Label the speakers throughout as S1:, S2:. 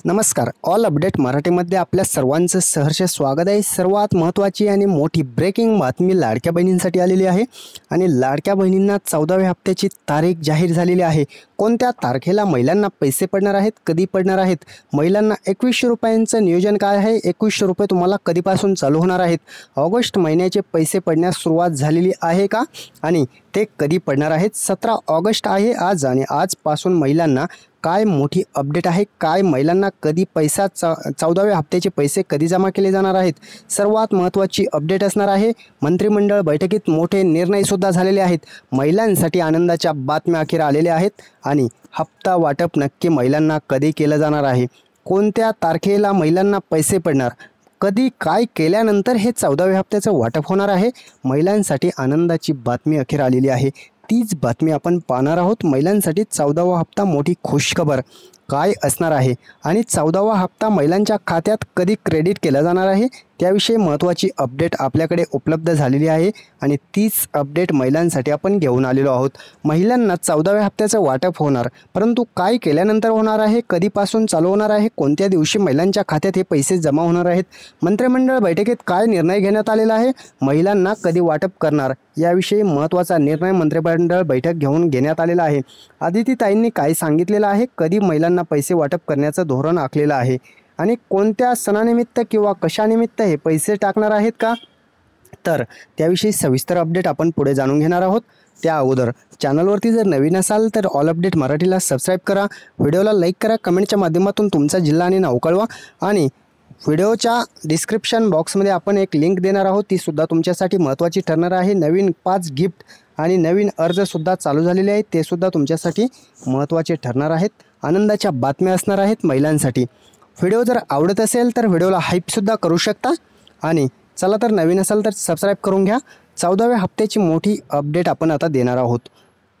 S1: नमस्कार. All update मराठीमध्ये आपल्या सर्वांचं सहर्ष स्वागत आहे. सर्वात महत्त्वाची आणि मोठी ब्रेकिंग बातमी लाडक्या बहिणींसाठी आलेली आहे आणि लाडक्या बहिणींना 14व्या हप्त्याची तारीख जाहीर झालेली आहे. कोणत्या तारखेला महिलांना पैसे पडणार आहेत, कधी पडणार आहेत, महिलांना 2100 रुपयांचं नियोजन काय आहे, 2100 रुपये तुम्हाला कधीपासून चालू होणार आहेत, ऑगस्ट महिन्याचे पैसे पडण्यास सुरुवात झालेली आहे का आणि ते कधी पडणार आहेत. 17 ऑगस्ट आहे आज आणि आजपासून महिलांना काय मोठी अपडेट आहे, काय महिलांना कधी 14व्या हप्त्याचे पैसे कधी जमा केले जाणार आहेत, सर्वात महत्त्वाची अपडेट असणार आहे. मंत्रिमंडळ बैठकीत मोठे निर्णयसुद्धा झालेले आहेत. महिलांसाठी आनंदाच्या बातम्या अखेर आलेल्या आहेत आणि हप्ता वाटप नक्की महिलांना कधी केलं जाणार आहे, कोणत्या तारखेला महिलांना पैसे पडणार, कधी काय केल्यानंतर हे 14व्या हप्त्याचं वाटप होणार आहे. महिलांसाठी आनंदाची बातमी अखेर आलेली आहे. तीच बातमी आपण पाहणार आहोत. महिलांसाठी 14वा हप्ता मोठी खुशखबर काय असणार आहे आणि 14वा हप्ता महिलांच्या खात्यात कधी क्रेडिट केला जाणार आहे त्याविषयी महत्त्वाची अपडेट आपल्याकडे उपलब्ध झालेली आहे आणि तीच अपडेट महिलांसाठी आपण घेऊन आलेलो आहोत. महिलांना 14व्या हप्त्याचं वाटप होणार, परंतु काय केल्यानंतर होणार आहे, कधीपासून चालू होणार आहे, कोणत्या दिवशी महिलांच्या खात्यात हे पैसे जमा होणार आहेत, मंत्रिमंडळ बैठकीत काय निर्णय घेण्यात आलेला आहे, महिलांना कधी वाटप करणार याविषयी महत्त्वाचा निर्णय मंत्रिमंडळ बैठक घेण्यात आलेला आहे. आदितीताईंनी काय सांगितलेलं आहे, कधी महिलांना पैसे वाटप करण्याचं धोरण आखलेलं आहे आणि कोणत्या सणानिमित्त किंवा कशानिमित्त हे पैसे टाकणार आहेत का, तर त्याविषयी सविस्तर अपडेट आपण पुढे जाणून घेणार आहोत. त्या अगोदर चॅनलवरती जर नवीन असाल तर ऑल अपडेट मराठीला सबस्क्राईब करा, व्हिडिओला लाईक करा, कमेंटच्या माध्यमातून तुमचा जिल्हा आणि नाव कळवा आणि व्हिडिओच्या डिस्क्रिप्शन बॉक्समध्ये आपण एक लिंक देणार आहोत, ती सुद्धा तुमच्यासाठी महत्त्वाची ठरणार आहे. नवीन 5 गिफ्ट आणि नवीन अर्जसुद्धा चालू झालेले आहेत, ते सुद्धा तुमच्यासाठी महत्त्वाचे ठरणार आहेत. आनंदाच्या बातम्या असणार आहेत महिलांसाठी. व्हिडिओ जर आवडत असेल तर व्हिडिओला हाईपसुद्धा करू शकता आणि चला तर नवीन असाल तर सबस्क्राईब करून घ्या. 14व्या हप्त्याची मोठी अपडेट आपण आता देणार आहोत.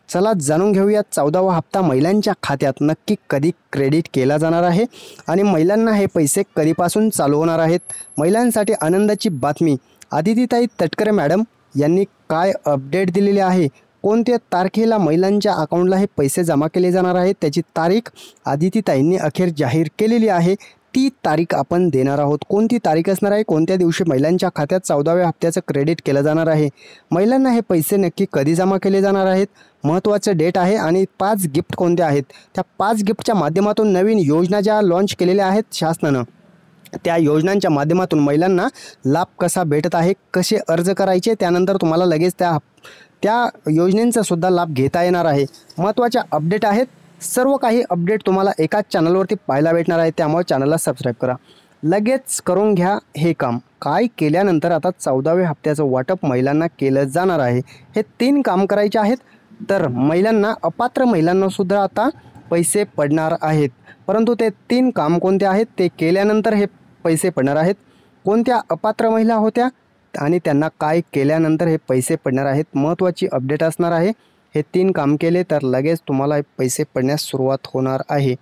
S1: चला जाणून घेऊया 14वा हप्ता महिलांच्या खात्यात नक्की कधी क्रेडिट केला जाणार आहे आणि महिलांना हे पैसे कधीपासून चालू होणार आहेत. महिलांसाठी आनंदाची बातमी. आदितीताई तटकरे मॅडम यांनी काय अपडेट दिलेली आहे, कोणत्या तारखेला महिलांच्या अकाउंटला हे पैसे जमा केले जाणार आहेत त्याची तारीख आदितीताईंनी अखेर जाहीर केलेली आहे. ती तारीख आपण देणार आहोत. कोणती तारीख असणार आहे, कोणत्या दिवशी महिलांच्या खात्यात 14व्या हप्त्याचं क्रेडिट केलं जाणार आहे, महिलांना हे पैसे नक्की कधी जमा केले जाणार आहेत, महत्त्वाचं डेट आहे आणि 5 गिफ्ट कोणते आहेत, त्या 5 गिफ्टच्या माध्यमातून नवीन योजना ज्या लॉन्च केलेल्या आहेत शासनानं, त्या योजनांच्या माध्यमातून महिलांना लाभ कसा भेटत आहे, कसे अर्ज करायचे, त्यानंतर तुम्हाला लगेच त्या योजनेचा सुद्धा लाभ घेता येणार आहे. महत्त्वाच्या अपडेट आहेत. सर्व काही अपडेट तुम्हाला एकाच चॅनलवरती पाहायला भेटणार आहे, त्यामुळे चॅनलला सबस्क्राईब करा. लगेच करून घ्या हे काम. काय केल्यानंतर आता 14व्या हप्त्याचं वाटप महिलांना केलं जाणार आहे. हे 3 काम करायचे आहेत. तर महिलांना, अपात्र महिलांनासुद्धा आता पैसे पडणार आहेत, परंतु ते 3 काम कोणते आहेत, ते केल्यानंतर हे पैसे पडणार आहेत. कोणत्या अपात्र महिला होत्या आणि त्यांना काय केल्यानंतर हे पैसे पडणार आहेत, महत्त्वाची अपडेट असणार आहे. हे 3 काम केले तर लगेच तुम्हाला हे पैसे पडण्यास सुरुवात होणार आहे.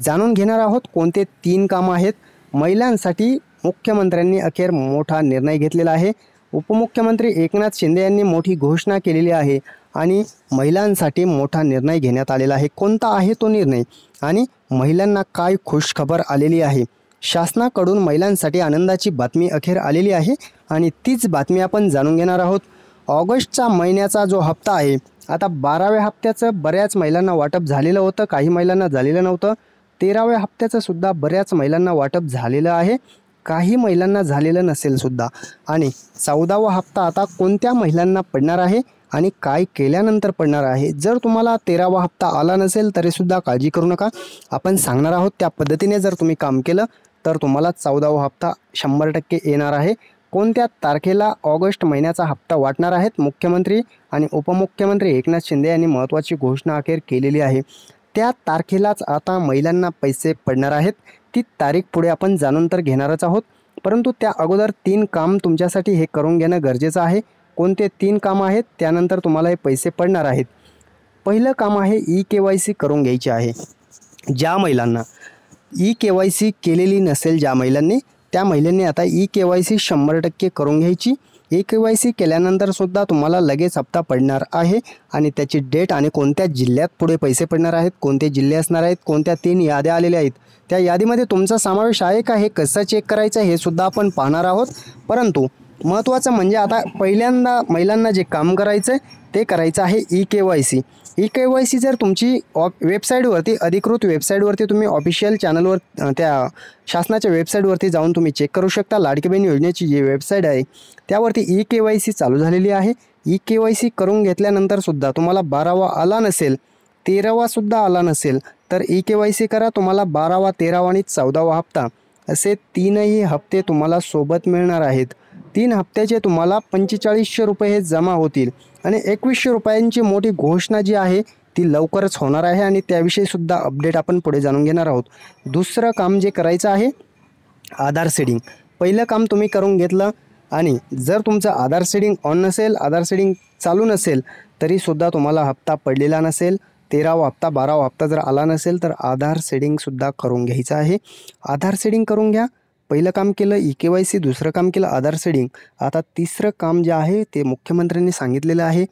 S1: जाणून घेणार आहोत कोणते 3 कामं आहेत. महिलांसाठी मुख्यमंत्र्यांनी अखेर मोठा निर्णय घेतलेला आहे. उपमुख्यमंत्री एकनाथ शिंदे यांनी मोठी घोषणा केलेली आहे आणि महिलांसाठी मोठा निर्णय घेण्यात आलेला आहे. कोणता आहे तो निर्णय आणि महिलांना काय खुशखबर आलेली आहे. शासनाकडून महिलांसाठी आनंदाची बातमी अखेर आलेली आहे आणि तीच बातमी आपण जाणून घेणार आहोत. ऑगस्टचा महिन्याचा जो हप्ता आहे, आता 12व्या हप्त्याचं बऱ्याच महिलांना वाटप झालेलं होतं, काही महिलांना झालेलं नव्हतं. 13व्या हप्त्याचं सुद्धा बऱ्याच महिलांना वाटप झालेलं आहे, काही महिलांना झालेलं नसेल सुद्धा. आणि 14वा हप्ता आता कोणत्या महिलांना पडणार आहे आणि काय केल्यानंतर पडणार आहे. जर तुम्हाला 13वा हप्ता आला नसेल तरीसुद्धा काळजी करू नका, आपण सांगणार आहोत. त्या पद्धतीने जर तुम्ही काम केलं तर तुम्हाला 14वा हप्ता 100% येणार आहे. कोणत्या तारखेला ऑगस्ट महिन्याचा हप्ता वाटणार आहेत, मुख्यमंत्री आणि उपमुख्यमंत्री एकनाथ शिंदे यांनी महत्त्वाची घोषणा अखेर केलेली आहे. त्या तारखेलाच आता महिलांना पैसे पडणार आहेत. ती तारीख पुढे आपण जाणून तर घेणारच आहोत, परंतु त्या अगोदर 3 काम तुमच्यासाठी हे करून घेणं गरजेचं आहे. कोणते 3 कामं आहेत, त्यानंतर तुम्हाला हे पैसे पडणार आहेत. पहिलं काम आहे EKYC करून घ्यायची आहे. ज्या महिलांना EKYC केलेली नसेल, ज्या महिलांनी, त्या महिलांनी आता EKYC 100% करून घ्यायची. KYC केल्यानंतर सुद्धा तुम्हाला लगेच हप्ता पडणार आहे आणि त्याची डेट आणि कोणत्या जिल्ह्यात पुढे पैसे पडणार आहेत, कोणते जिल्हे असणार आहेत, कोणत्या 3 याद्या आलेल्या आहेत, त्या यादीमध्ये तुमचा समावेश आहे का हे कसं चेक करायचं हे सुद्धा आपण पाहणार आहोत। परंतु महत्त्वाचं म्हणजे आता पहिल्यांदा महिलांना जे काम करायचं आहे ते करायचं आहे KYC जर तुमची वेबसाईटवरती अधिकृत वेबसाईटवरती तुम्ही ऑफिशियल चॅनलवर त्या शासनाच्या वेबसाईटवरती जाऊन तुम्ही चेक करू शकता। लाडकी बहीण योजनेची जी वेबसाईट आहे त्यावरती KYC चालू झालेली आहे। KYC करून घेतल्यानंतर सुद्धा तुम्हाला 12वा आला नसेल, 13वा सुद्धा आला नसेल तर KYC करा। तुम्हाला 12वा, 13वा आणि 14वा हप्ता असे 3ही हप्ते तुम्हाला सोबत मिळणार आहेत। 3 हप्त्याचे तुम्हाला 4500 रुपये हे जमा होतील आणि 2100 रुपयांची मोठी घोषणा जी आहे ती लवकरच होणार आहे आणि त्याविषयी सुद्धा अपडेट आपण पुढे जाणून घेणार आहोत। दुसरं काम जे करायचं आहे आधार सीडिंग। पहिलं काम तुम्ही करून घेतलं आणि जर तुमचं आधार सीडिंग ऑन नसेल, आधार सीडिंग चालू नसेल तरी सुद्धा तुम्हाला हप्ता पडलेला नसेल, 13वा हप्ता 12वा हप्ता जर आला नसेल तर आधार सीडिंग सुद्धा करून घ्यायचं आहे। आधार सीडिंग करून घ्या। पहिलं काम केलं KYC, दुसरं काम केलं आधार सीडिंग। आता तिसरं काम जे आहे ते मुख्यमंत्र्यांनी सांगितलेलं आहे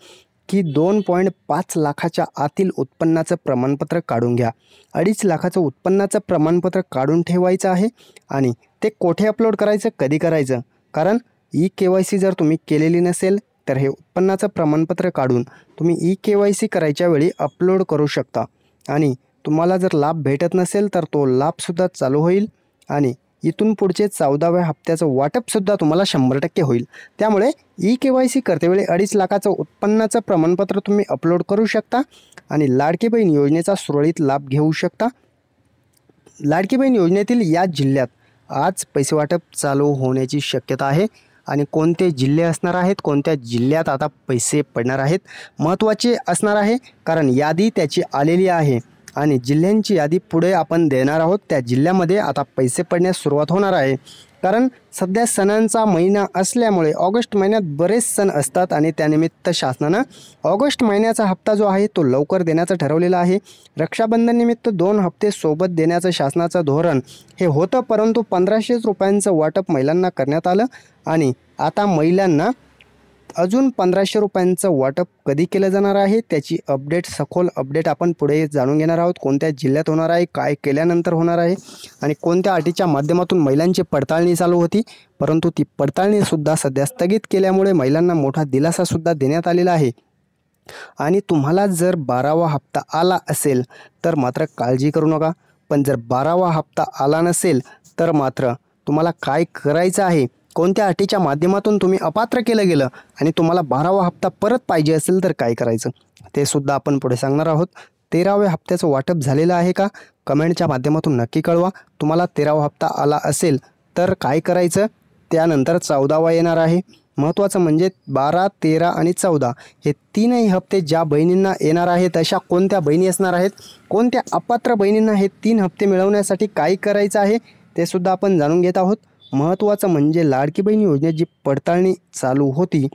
S1: की 2.5 लाखाच्या आतील उत्पन्नाचं प्रमाणपत्र काढून घ्या। 2.5 लाखाचं उत्पन्नाचं प्रमाणपत्र काढून ठेवायचं आहे आणि ते कोठे अपलोड करायचं, कधी करायचं, कारण KYC जर तुम्ही केलेली नसेल तर हे उत्पन्नाचं प्रमाणपत्र काढून तुम्ही KYC करायच्या वेळी अपलोड करू शकता आणि तुम्हाला जर लाभ भेटत नसेल तर तो लाभसुद्धा चालू होईल आणि इथून पुढचे 14व्या हप्त्याचं वाटपसुद्धा तुम्हाला 100% होईल। त्यामुळे KYC करतेवेळी 2.5 लाखाचं उत्पन्नाचं प्रमाणपत्र तुम्ही अपलोड करू शकता आणि लाडकी बहीण योजनेचा सुरळीत लाभ घेऊ शकता। लाडकी बहीण योजनेतील या जिल्ह्यात आज पैसे वाटप चालू होण्याची शक्यता आहे आणि कोणते जिल्हे असणार आहेत, कोणत्या जिल्ह्यात आता पैसे पडणार आहेत महत्त्वाचे असणार आहे, कारण यादी त्याची आलेली आहे आणि जिल्ह्यांची यादी पुढे आपण देणार आहोत। त्या जिल्ह्यामध्ये आता पैसे पडण्यास सुरुवात होणार आहे, कारण सध्या सणांचा महिना असल्यामुळे ऑगस्ट महिन्यात बरेच सण असतात आणि त्यानिमित्त शासनानं ऑगस्ट महिन्याचा हप्ता जो आहे तो लवकर देण्याचं ठरवलेलं आहे। रक्षाबंधन निमित्त 2 हप्ते सोबत देण्याचं शासनाचं धोरण हे होतं, परंतु 1500 रुपयांचं वाटप महिलांना करण्यात आलं आणि आता महिलांना अजून 1500 रुपयांचं वाटप कधी केलं जाणार आहे त्याची सखोल अपडेट आपण पुढे जाणून घेणार आहोत। कोणत्या जिल्ह्यात होणार आहे, काय केल्यानंतर होणार आहे आणि कोणत्या अटीच्या माध्यमातून महिलांची पडताळणी चालू होती, परंतु ती पडताळणीसुद्धा सध्या स्थगित केल्यामुळे महिलांना मोठा दिलासासुद्धा देण्यात आलेला आहे। आणि तुम्हाला जर 12वा हप्ता आला असेल तर मात्र काळजी करू नका, पण जर 12वा हप्ता आला नसेल तर मात्र तुम्हाला काय करायचं आहे, कोणत्या अटीच्या माध्यमातून तुम्ही अपात्र केलं गेलं आणि तुम्हाला 12वा हप्ता परत पाहिजे असेल तर काय करायचं ते सुद्धा आपण पुढे सांगणार आहोत। 13व्या हप्त्याचं वाटप झालेलं आहे का कमेंटच्या माध्यमातून नक्की कळवा। तुम्हाला 13वा हप्ता आला असेल तर काय करायचं, त्यानंतर 14वा येणार आहे। महत्त्वाचं म्हणजे 12, 13 आणि 14 हे 3ही हप्ते ज्या बहिणींना येणार आहेत अशा कोणत्या बहिणी असणार आहेत, कोणत्या अपात्र बहिणींना हे 3 हप्ते मिळवण्यासाठी काय करायचं आहे ते सुद्धा आपण जाणून घेत आहोत। महत्त्वाचं म्हणजे लाडकी बहीण योजनेत जी पडताळणी चालू होती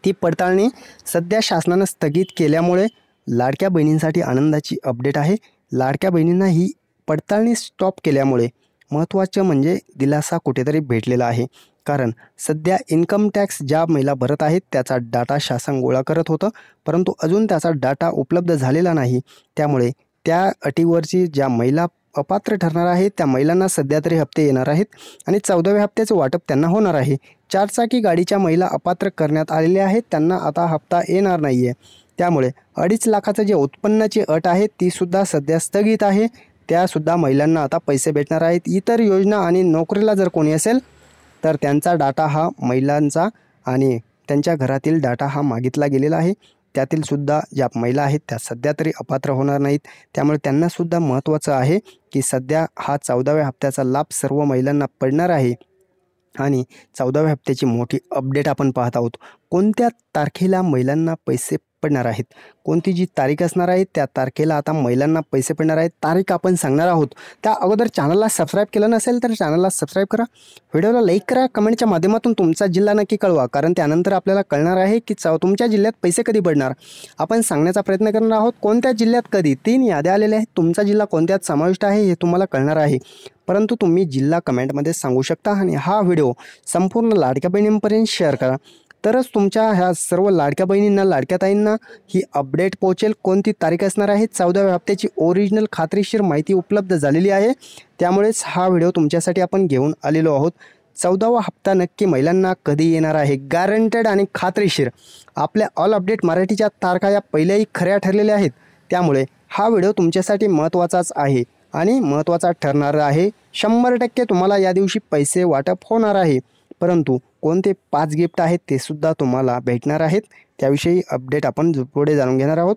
S1: ती पडताळणी सध्या शासनानं स्थगित केल्यामुळे लाडक्या बहिणींसाठी आनंदाची अपडेट आहे। लाडक्या बहिणींना ही पडताळणी स्टॉप केल्यामुळे महत्त्वाचं म्हणजे दिलासा कुठेतरी भेटलेला आहे, कारण सध्या इन्कम टॅक्स ज्या महिला भरत आहेत त्याचा डाटा शासन गोळा करत होतं, परंतु अजून त्याचा डाटा उपलब्ध झालेला नाही। त्यामुळे त्या अटीवरची ज्या महिला अपात्र ठरणार आहेत त्या महिलांना सध्या तरी हप्ते येणार आहेत आणि 14व्या हप्त्याचं वाटप त्यांना होणार आहे। 4 चाकी गाडीच्या महिला अपात्र करण्यात आलेल्या आहेत, त्यांना आता हप्ता येणार नाही आहे। त्यामुळे 2.5 लाखाचं जे उत्पन्नाची अट आहे ती सुद्धा सध्या स्थगित आहे, त्यासुद्धा महिलांना आता पैसे भेटणार आहेत। इतर योजना आणि नोकरीला जर कोणी असेल तर त्यांचा डाटा हा महिलांचा आणि त्यांच्या घरातील डाटा हा मागितला गेलेला आहे। त्यातील सुद्धा ज्या महिला आहेत त्या सध्या तरी अपात्र होणार नाहीत, त्यामुळे त्यांना सुद्धा महत्त्वाचं आहे की सध्या हा 14व्या हप्त्याचा लाभ सर्व महिलांना पडणार आहे आणि 14व्या हप्त्याची मोठी अपडेट आपण पाहत आहोत। कोणत्या तारखेला महिलांना पैसे पडणार आहेत, कोणती जी तारीख असणार आहे त्या तारखेला आता महिलांना पैसे पडणार आहेत, तारीख आपण सांगणार आहोत। त्या अगोदर चॅनलला सबस्क्राईब केलं नसेल तर चॅनलला सबस्क्राईब करा, व्हिडिओला लाईक करा, कमेंटच्या माध्यमातून तुमचा जिल्हा नक्की कळवा, कारण त्यानंतर आपल्याला कळणार आहे की तुमच्या जिल्ह्यात पैसे कधी पडणार। आपण सांगण्याचा प्रयत्न करणार आहोत कोणत्या जिल्ह्यात कधी। 3 याद्या आलेल्या आहेत, तुमचा जिल्हा कोणत्यात समाविष्ट आहे हे तुम्हाला कळणार आहे, परंतु तुम्ही जिल्हा कमेंटमध्ये सांगू शकता आणि हा व्हिडिओ संपूर्ण लाडक्या बहिणींपर्यंत शेअर करा। तरच तुमच्या ह्या सर्व लाडक्या बहिणींना, लाडक्या ताईंना ही अपडेट पोहोचेल. कोणती तारीख असणार आहे, 14व्या हप्त्याची ओरिजिनल खात्रीशीर माहिती उपलब्ध झालेली आहे. त्यामुळेच हा व्हिडिओ तुमच्यासाठी आपण घेऊन आलेलो आहोत. 14वा हप्ता नक्की महिलांना कधी येणार आहे, गॅरंटेड आणि खात्रीशीर. आपल्या ऑल अपडेट मराठीच्या तारखा या पहिल्याही खऱ्या ठरलेल्या आहेत. त्यामुळे हा व्हिडिओ तुमच्यासाठी महत्त्वाचाच आहे आणि महत्त्वाचा ठरणार आहे. 100% तुम्हाला या दिवशी पैसे वाटप होणार आहे. परंतु कोणते 5 गिफ्ट आहेत ते सुद्धा तुम्हाला भेटणार आहेत. त्याविषयी अपडेट आपण पुढे जाणून घेणार आहोत.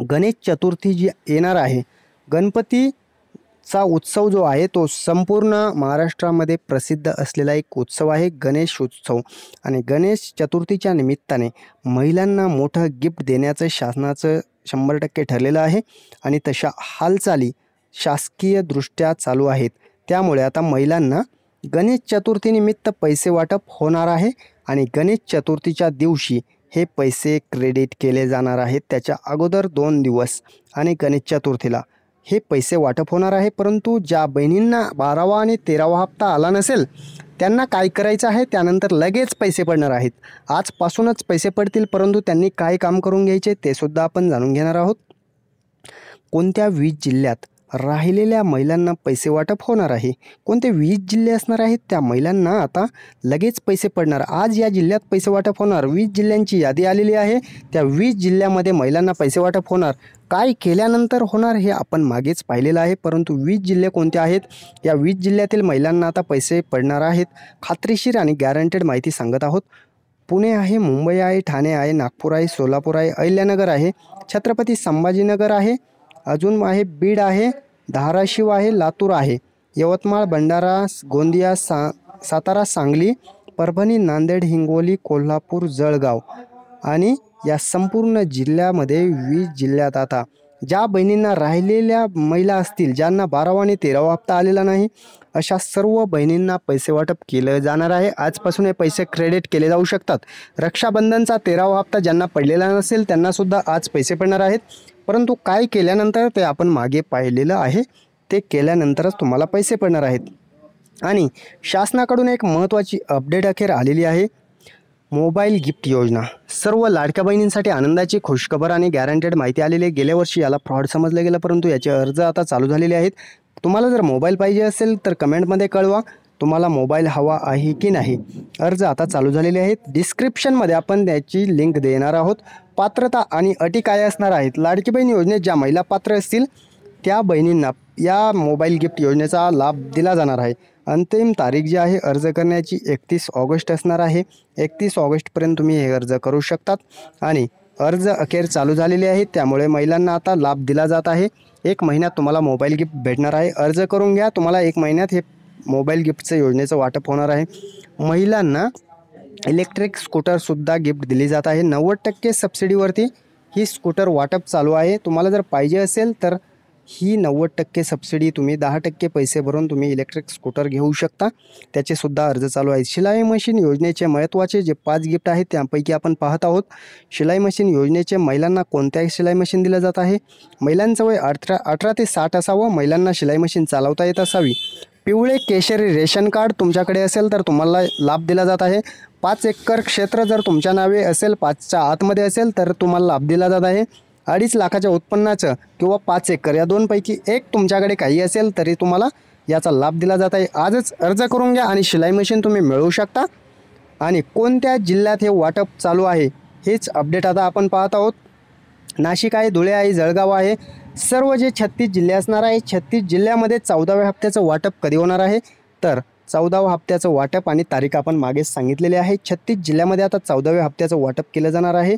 S1: गणेश चतुर्थी जी येणार आहे, गणपतीचा उत्सव जो आहे तो संपूर्ण महाराष्ट्रामध्ये प्रसिद्ध असलेला एक उत्सव आहे, गणेश उत्सव. आणि गणेश चतुर्थीच्या निमित्ताने महिलांना मोठं गिफ्ट देण्याचं शासनाचं 100% ठरलेलं आहे आणि तशा हालचाली शासकीयदृष्ट्या चालू आहेत. त्यामुळे आता महिलांना गणेश चतुर्थीनिमित्त पैसे वाटप होणार आहे आणि गणेश चतुर्थीच्या दिवशी हे पैसे क्रेडिट केले जाणार आहेत. त्याच्या अगोदर 2 दिवस आणि गणेश चतुर्थीला हे पैसे वाटप होणार आहे. परंतु ज्या बहिणींना 12वा आणि 13वा हप्ता आला नसेल त्यांना काय करायचं आहे, त्यानंतर लगेच पैसे पडणार आहेत. आजपासूनच पैसे पडतील. परंतु त्यांनी काय काम करून घ्यायचे ते सुद्धा आपण जाणून घेणार आहोत. कोणत्या 20 जिल्ह्यात राहिलेल्या महिलांना पैसे वाटप होणार आहे, कोणते 20 जिल्हे असणार आहेत, त्या महिलांना आता लगेच पैसे पडणार. आज या जिल्ह्यात पैसे वाटप होणार. 20 जिल्ह्यांची यादी आलेली आहे. त्या 20 जिल्ह्यामध्ये महिलांना पैसे वाटप होणार. काय केल्यानंतर होणार हे आपण मागेच पाहिलेलं आहे. परंतु 20 जिल्हे कोणते आहेत, या 20 जिल्ह्यातील महिलांना आता पैसे पडणार आहेत. खात्रीशीर आणि गॅरंटेड माहिती सांगत आहोत. पुणे आहे, मुंबई आहे, ठाणे आहे, नागपूर आहे, सोलापूर आहे, अहिल्यानगर आहे, छत्रपती संभाजीनगर आहे, अजून आहे बीड आहे, धाराशिव आहे, लातूर आहे, यवतमाळ, भंडारा, गोंदिया, सातारा, सांगली, परभणी, नांदेड, हिंगोली, कोल्हापूर, जळगाव. आणि या संपूर्ण जिल्ह्यामध्ये 20 जिल्ह्यात आता ज्या बहिणींना राहिलेल्या महिला असतील, ज्यांना 12वा आणि 13वा हप्ता आलेला नाही, अशा सर्व बहिणींना पैसे वाटप केलं जाणार आहे. आजपासून हे पैसे क्रेडिट केले जाऊ शकतात. रक्षाबंधनचा 13वा हप्ता ज्यांना पडलेला नसेल त्यांनासुद्धा आज पैसे पडणार आहेत. परंतु काय केल्यानंतर ते आपण मागे पाहिलेलं आहे. ते केल्यानंतरच तुम्हाला पैसे पडणार आहेत. आणि शासनाकडून एक महत्त्वाची अपडेट अखेर आलेली आहे. मोबाईल गिफ्ट योजना सर्व लाडक्या बहिणींसाठी आनंदाची खुशखबर आणि गॅरंटेड माहिती आलेली आहे. गेल्या वर्षी याला फ्रॉड समजलं गेलं, परंतु याचे अर्ज आता चालू झालेले आहेत. तुम्हाला जर मोबाईल पाहिजे असेल तर कमेंटमध्ये कळवा तुम्हाला मोबाईल हवा आहे की नाही. अर्ज आता चालू झालेले आहेत. डिस्क्रिप्शनमध्ये आपण त्याची लिंक देणार आहोत. पात्रता आणि अटी काय असणार आहेत, लाडकी बहीण योजनेत ज्या महिला पात्र असतील त्या बहिणींना या मोबाईल गिफ्ट योजनेचा लाभ दिला जाणार आहे. अंतिम तारीख जी आहे अर्ज करण्याची 31 ऑगस्ट असणार आहे. 31 ऑगस्टपर्यंत तुम्ही हे अर्ज करू शकतात आणि अर्ज अखेर चालू झालेले आहेत. त्यामुळे महिलांना आता लाभ दिला जात आहे. 1 महिन्यात तुम्हाला मोबाईल गिफ्ट भेटणार आहे. अर्ज करून घ्या. तुम्हाला 1 महिन्यात हे मोबाईल गिफ्टचं योजनेचं वाटप होणार आहे. महिलांना इलेक्ट्रिक स्कूटरसुद्धा गिफ्ट दिली जात आहे. 90% सबसिडीवरती ही स्कूटर वाटप चालू आहे. तुम्हाला जर पाहिजे असेल तर ही 90% सबसिडी तुम्ही 10% पैसे भरून तुम्ही इलेक्ट्रिक स्कूटर घेऊ शकता. त्याचेसुद्धा अर्ज चालू आहेत. शिलाई मशीन योजनेचे महत्त्वाचे जे 5 गिफ्ट आहेत त्यापैकी आपण पाहत आहोत. शिलाई मशीन योजनेचे महिलांना कोणत्याही शिलाई मशीन दिलं जात आहे. महिलांचं वय 18 ते 60 असावं. महिलांना शिलाई मशीन चालवता येत असावी. पिवळे केशरी रेशन कार्ड तुमच्याकडे असेल तर तुम्हाला लाभ दिला जात आहे. 5 एकर क्षेत्र जर तुमच्या नावे असेल, 5च्या आतमध्ये असेल तर तुम्हाला लाभ दिला जात आहे. 2.5 लाखाच्या उत्पन्नाचं किंवा 5 एकर या दोनपैकी एक तुमच्याकडे काही असेल तरी तुम्हाला याचा लाभ दिला जात आहे. आजच अर्ज करून घ्या आणि शिलाई मशीन तुम्ही मिळवू शकता. आणि कोणत्या जिल्ह्यात हे वाटप चालू आहे हेच अपडेट आता आपण पाहत आहोत. नाशिक आहे, धुळे आहे, जळगाव आहे, सर्व जे 36 जिल्हे असणार आहे. 36 जिल्ह्यामध्ये 14व्या हप्त्याचं वाटप कधी होणार आहे, तर 14व्या हप्त्याचं वाटप आणि तारीख आपण मागेच सांगितलेली आहे. 36 जिल्ह्यामध्ये आता 14व्या हप्त्याचं वाटप केलं जाणार आहे.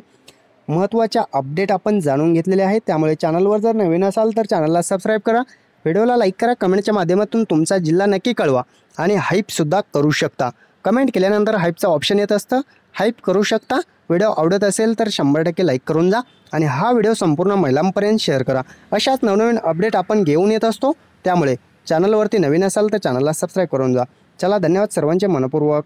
S1: महत्त्वाच्या अपडेट आपण जाणून घेतलेले आहेत. त्यामुळे चॅनलवर जर नवीन असाल तर चॅनलला सबस्क्राईब करा, व्हिडिओला लाईक करा, कमेंटच्या माध्यमातून तुमचा जिल्हा नक्की कळवा आणि हाईपसुद्धा करू शकता. कमेंट केल्यानंतर हाईपचं ऑप्शन येत असतं, हाईप करू शकता. व्हिडिओ आवडत असेल तर 100% लाईक करून जा आणि हा व्हिडिओ संपूर्ण महिलांपर्यंत शेअर करा. अशाच नवनवीन अपडेट आपण घेऊन येत असतो. त्यामुळे चॅनलवरती नवीन असाल तर चॅनलला सबस्क्राईब करून जा. चला, धन्यवाद सर्वांचे मनपूर्वक.